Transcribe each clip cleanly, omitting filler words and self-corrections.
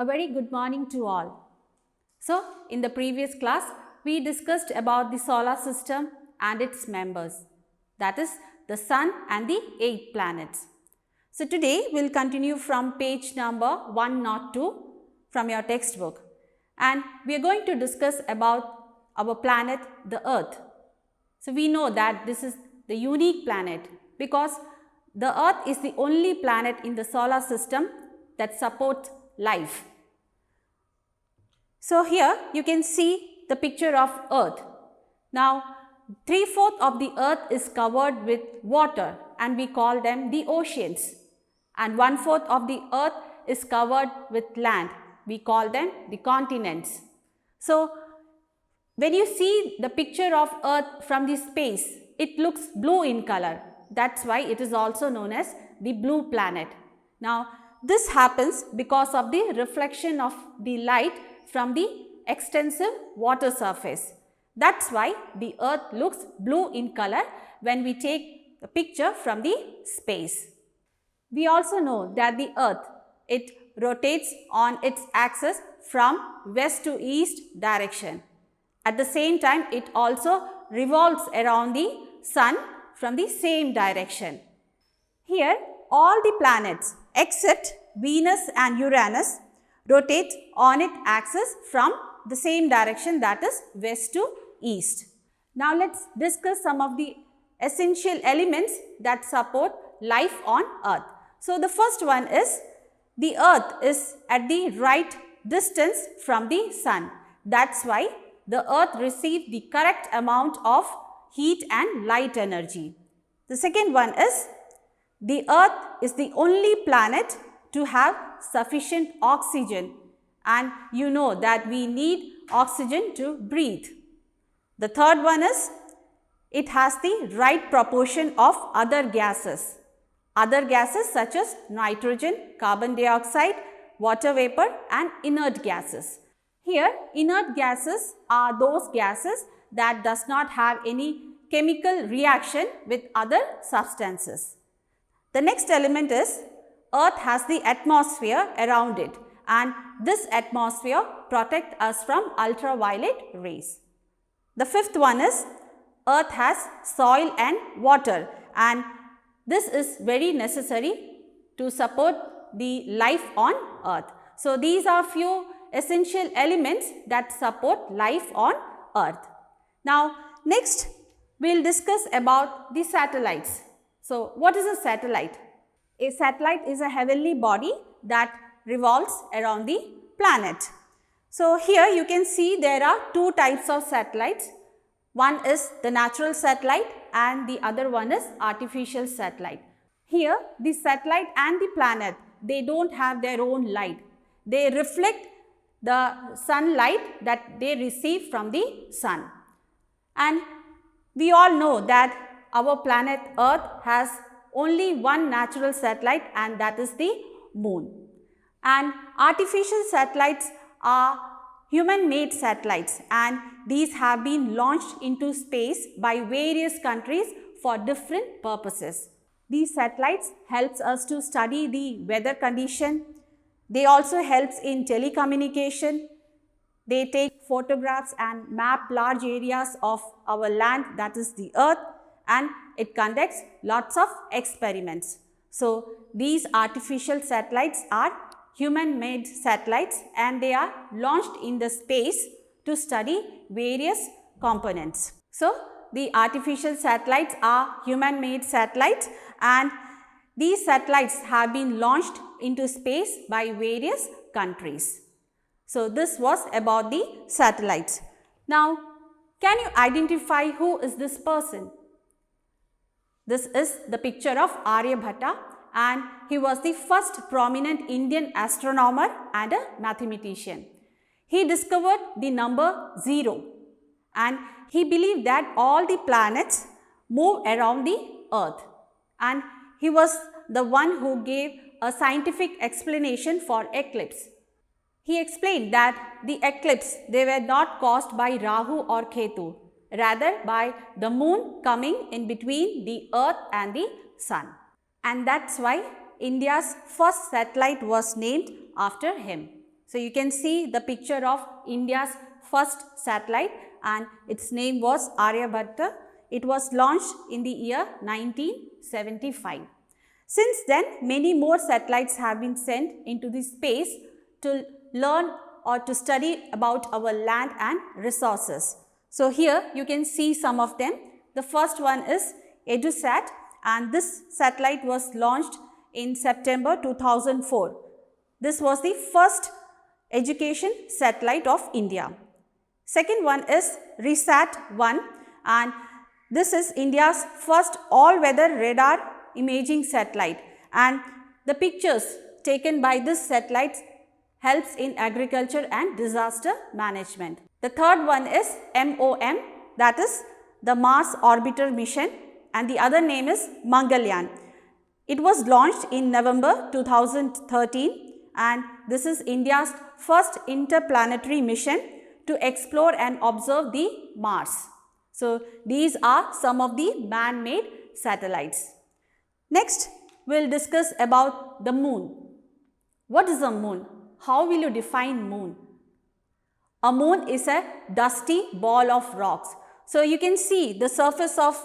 A very good morning to all. So, in the previous class, we discussed about the solar system and its members, that is the Sun and the 8 planets. So, today we will continue from page number 102 from your textbook, and we are going to discuss about our planet, the Earth. So, we know that this is the unique planet because the Earth is the only planet in the solar system that supports life. So, here you can see the picture of Earth. Now, 3/4 of the Earth is covered with water and we call them the oceans, and 1/4 of the Earth is covered with land. We call them the continents. So, when you see the picture of Earth from the space, it looks blue in color. That's why it is also known as the blue planet. Now, this happens because of the reflection of the light from the extensive water surface. That's why the Earth looks blue in color when we take the picture from the space. We also know that the Earth, it rotates on its axis from west to east direction. At the same time, it also revolves around the Sun from the same direction. Here, all the planets except Venus and Uranus rotate on its axis from the same direction, that is west to east. Now, let us discuss some of the essential elements that support life on Earth. So, the first one is the Earth is at the right distance from the Sun. That's why the Earth receives the correct amount of heat and light energy. The second one is the Earth is the only planet to have sufficient oxygen, and you know that we need oxygen to breathe. The third one is it has the right proportion of other gases such as nitrogen, carbon dioxide, water vapor and inert gases. Here, inert gases are those gases that does not have any chemical reaction with other substances. The next element is Earth has the atmosphere around it, and this atmosphere protects us from ultraviolet rays. The fifth one is Earth has soil and water, and this is very necessary to support the life on Earth. So, these are few essential elements that support life on Earth. Now, next we will discuss about the satellites. So, what is a satellite? A satellite is a heavenly body that revolves around the planet. So, here you can see there are two types of satellites. One is the natural satellite and the other one is artificial satellite. Here, the satellite and the planet, they don't have their own light. They reflect the sunlight that they receive from the Sun. And we all know that our planet Earth has only one natural satellite, and that is the Moon. And artificial satellites are human-made satellites, and these have been launched into space by various countries for different purposes. These satellites helps us to study the weather condition. They also helps in telecommunication. They take photographs and map large areas of our land, that is the Earth, and it conducts lots of experiments. So, these artificial satellites are human-made satellites and they are launched in the space to study various components. So, the artificial satellites are human-made satellites, and these satellites have been launched into space by various countries. So, this was about the satellites. Now, can you identify who is this person? This is the picture of Aryabhatta, and he was the first prominent Indian astronomer and a mathematician. He discovered the number 0, and he believed that all the planets move around the Earth, and he was the one who gave a scientific explanation for eclipse. He explained that the eclipse, they were not caused by Rahu or Ketu, rather by the moon coming in between the Earth and the Sun. And that's why India's first satellite was named after him. So you can see the picture of India's first satellite, and its name was Aryabhatta. It was launched in the year 1975. Since then, many more satellites have been sent into the space to learn or to study about our land and resources. So here you can see some of them. The first one is EduSat, and this satellite was launched in September 2004. This was the first education satellite of India. Second one is RISAT-1, and this is India's first all-weather radar imaging satellite, and the pictures taken by this satellite helps in agriculture and disaster management. The third one is MOM, that is the Mars Orbiter mission, and the other name is Mangalyaan. It was launched in November 2013, and this is India's first interplanetary mission to explore and observe the Mars. So these are some of the man-made satellites. Next, we will discuss about the moon. What is a moon? How will you define moon? A moon is a dusty ball of rocks. So you can see the surface of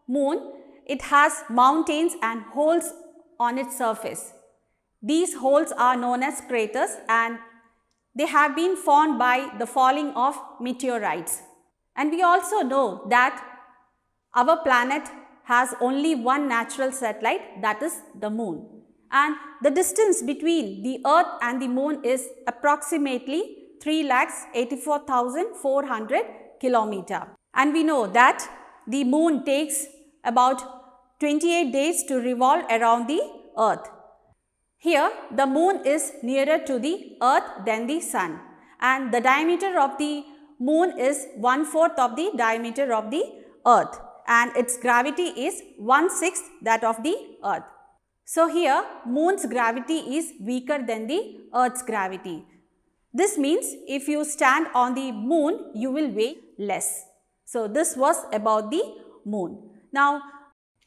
moon, it has mountains and holes on its surface. These holes are known as craters, and they have been formed by the falling of meteorites. And we also know that our planet has only one natural satellite, that is the moon. And the distance between the Earth and the moon is approximately 3,84,400 kilometers. And we know that the moon takes about 28 days to revolve around the Earth. Here, the moon is nearer to the Earth than the sun, and the diameter of the moon is 1/4 of the diameter of the Earth, and its gravity is 1/6 that of the Earth. So here, moon's gravity is weaker than the Earth's gravity. This means if you stand on the moon, you will weigh less. So this was about the moon. Now,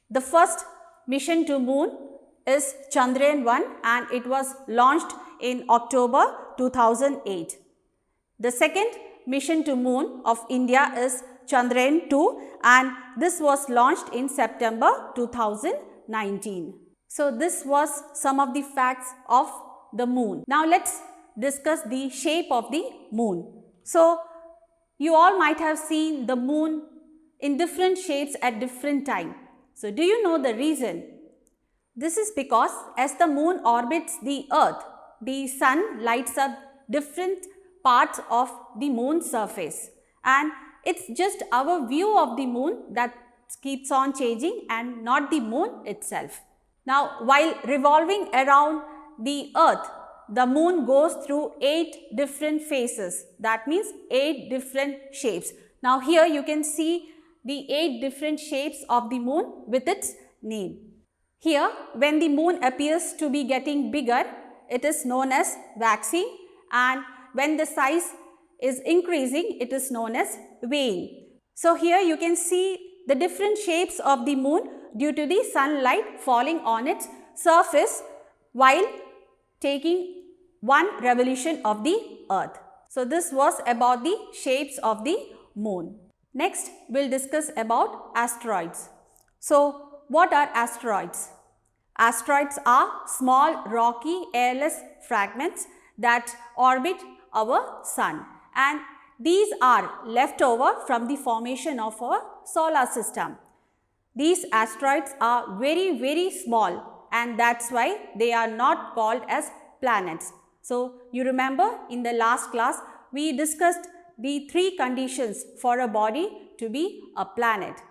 the first mission to moon is Chandrayaan-1, and it was launched in October 2008. The second mission to moon of India is Chandrayaan-2, and this was launched in September 2019. So this was some of the facts of the moon. Now let's discuss the shape of the moon. So you all might have seen the moon in different shapes at different time. So do you know the reason? This is because as the moon orbits the Earth, the sun lights up different parts of the moon's surface, and it's just our view of the moon that keeps on changing and not the moon itself. Now, while revolving around the Earth, the moon goes through 8 different phases. That means 8 different shapes. Now, here you can see the 8 different shapes of the moon with its name. Here, when the moon appears to be getting bigger, it is known as waxing, and when the size is increasing, it is known as waning. So here you can see the different shapes of the moon due to the sunlight falling on its surface while taking one revolution of the Earth. So this was about the shapes of the moon. Next, we will discuss about asteroids. So what are asteroids? Asteroids are small, rocky, airless fragments that orbit our sun, and these are left over from the formation of our solar system. These asteroids are very, very small, and that's why they are not called as planets. So you remember in the last class we discussed the 3 conditions for a body to be a planet.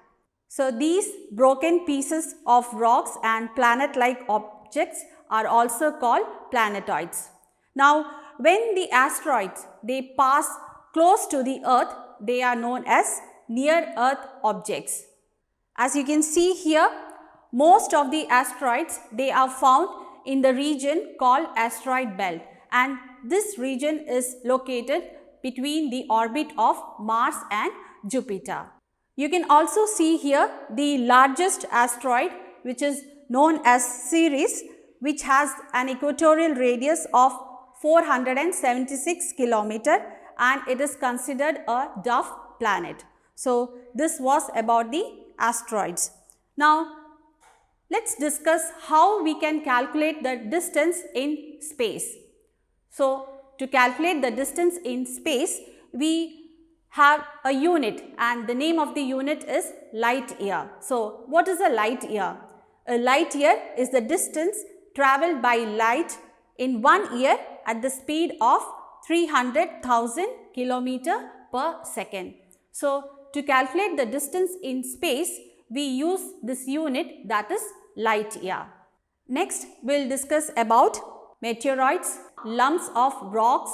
So these broken pieces of rocks and planet-like objects are also called planetoids. Now, when the asteroids they pass close to the Earth, they are known as near-Earth objects. As you can see here, most of the asteroids they are found in the region called asteroid belt, and this region is located between the orbit of Mars and Jupiter. You can also see here the largest asteroid, which is known as Ceres, which has an equatorial radius of 476 kilometer, and it is considered a dwarf planet. So, this was about the asteroids. Now, let's discuss how we can calculate the distance in space. So, to calculate the distance in space, we have a unit, and the name of the unit is light year. So, what is a light year? A light year is the distance travelled by light in 1 year at the speed of 300,000 km per second. So, to calculate the distance in space, we use this unit, that is light year. Next, we will discuss about meteoroids, lumps of rocks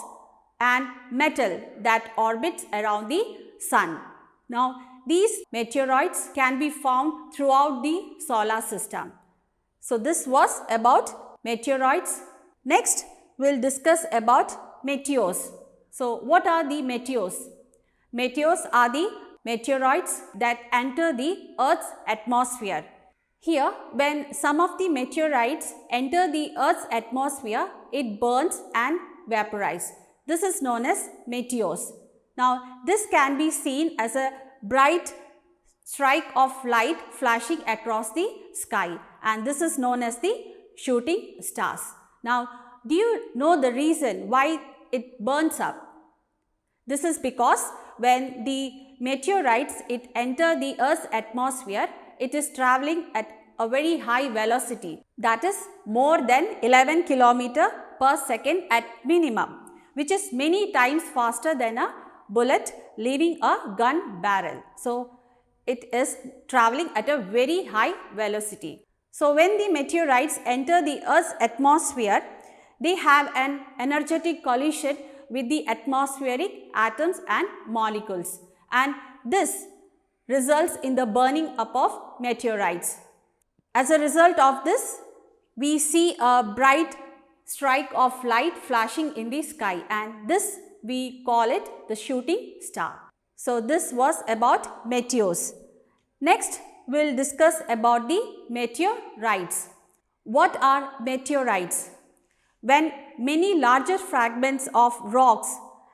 and metal that orbits around the sun. Now, these meteoroids can be found throughout the solar system. So, this was about meteoroids. Next, we will discuss about meteors. So, what are the meteors? Meteors are the meteoroids that enter the Earth's atmosphere. Here, when some of the meteorites enter the Earth's atmosphere, it burns and vaporizes. This is known as meteors. Now, this can be seen as a bright strike of light flashing across the sky, and this is known as the shooting stars. Now, do you know the reason why it burns up? This is because when the meteorites enter the Earth's atmosphere, it is traveling at a very high velocity, that is more than 11 km per second at minimum, which is many times faster than a bullet leaving a gun barrel. So, it is traveling at a very high velocity. So, when the meteorites enter the Earth's atmosphere, they have an energetic collision with the atmospheric atoms and molecules, and this results in the burning up of meteorites. As a result of this, we see a bright strike of light flashing in the sky, and this we call it the shooting star. So, this was about meteors. Next, we will discuss about the meteorites. What are meteorites? When many larger fragments of rocks,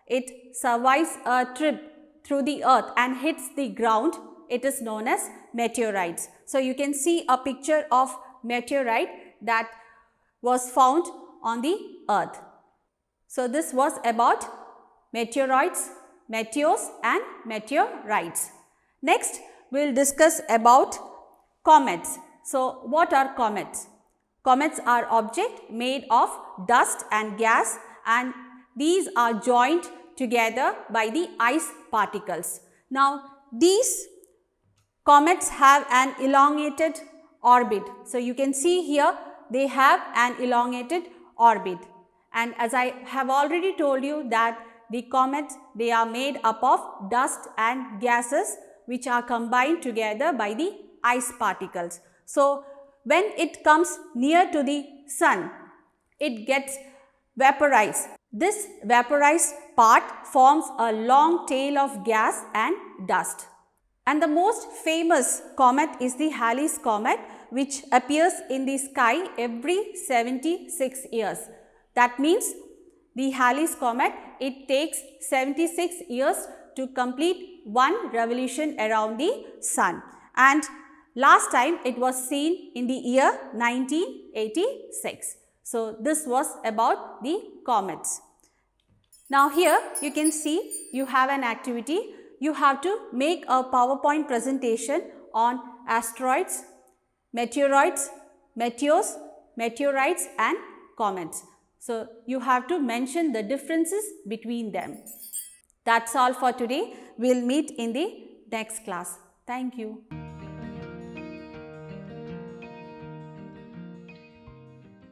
it survives a trip through the earth and hits the ground, it is known as meteorites. So, you can see a picture of meteorite that was found on the earth. So, this was about meteoroids, meteors and meteorites. Next, we will discuss about comets. So, what are comets? Comets are objects made of dust and gas, and these are joined together by the ice particles. Now, these comets have an elongated orbit. So, you can see here they have an elongated orbit, and as I have already told you that the comets, they are made up of dust and gases which are combined together by the ice particles. So, when it comes near to the sun, it gets vaporized. This vaporized part forms a long tail of gas and dust. And the most famous comet is the Halley's Comet, which appears in the sky every 76 years. That means the Halley's Comet, it takes 76 years to complete one revolution around the sun. And last time it was seen in the year 1986. So, this was about the comets. Now, here you can see you have an activity. You have to make a PowerPoint presentation on asteroids, meteoroids, meteors, meteorites and comets. So, you have to mention the differences between them. That's all for today. We will meet in the next class. Thank you.